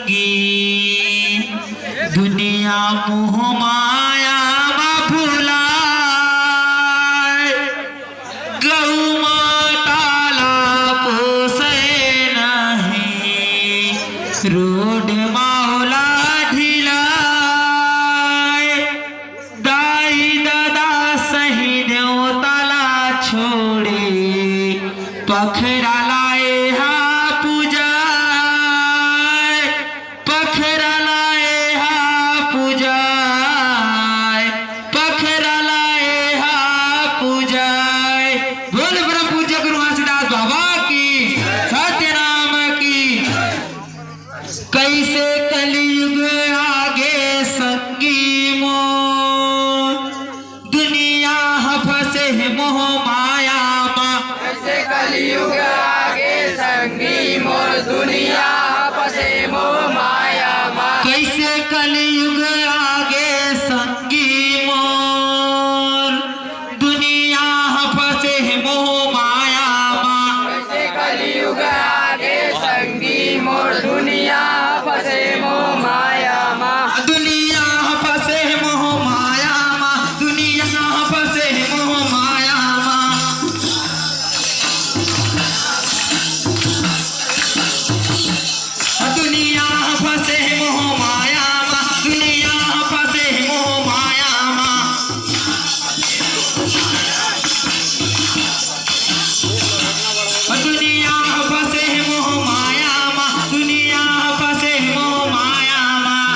संगी दुनिया मोह माया फुलाय गौ माताला पोसे नहीं रोड मावला ढिलाय दाई दादा सही देवताला छोड़े पखरा लाए हा पूजाय पखरा लाए हा पूजाय पखरा लाए हा पूजाय। बोल परम पूज्य गुरु घासीदास बाबा की सत्यनाम की। कैसे कलयुग आगे संगी मोर दुनिया फंसे मोह माया माँ। कैसे कलयुग आगे संगी मोर दुनिया फंसे मोह माया माँ। कैसे कलयुग आगे संगी मोर दुनिया फंसे मोह माया माँ। कैसे कलयुग आगे संगी मोर दुनिया फंसे मोह माया माँ। दुनिया फंसे मोह माया माँ दुनिया फंसे मोह माया माँ। दुनिया फंसे मोह माया माँ दुनिया फंसे मोह माया माँ। दुनिया फंसे मोह माया माँ दुनिया फंसे मोह माया माँ।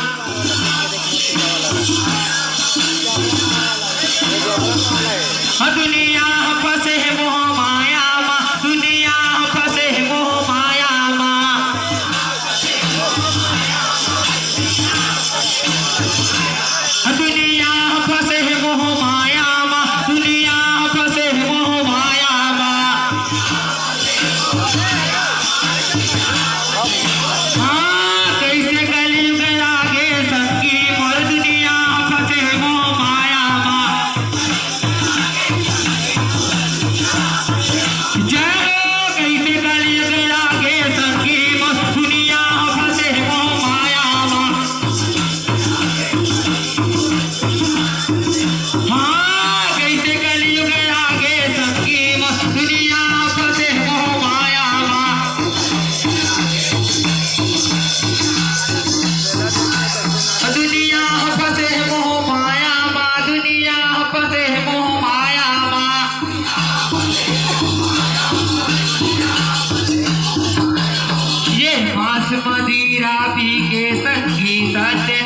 दुनिया फंसे मोह माया माँ दुनिया फंसे मोह माया माँ। दुनिया फंसे मोह माया माँ दुनिया फंसे मोह माया माँ। हाँ कैसे कलयुग आगे संगी मोर दुनिया फंसे मोह माया माँ। जय कैसे कलयुग आगे संगी मोर दुनिया फंसे मोह माया माँ। हाँ कैसे कलयुग आगे संगी मोर दुनिया फंसे मोह माया माँ। दुनिया फंसे मोह माया माँ दुनिया फंसे मोह माया माँ। ये मांस मदिरा पी के संगी सत्य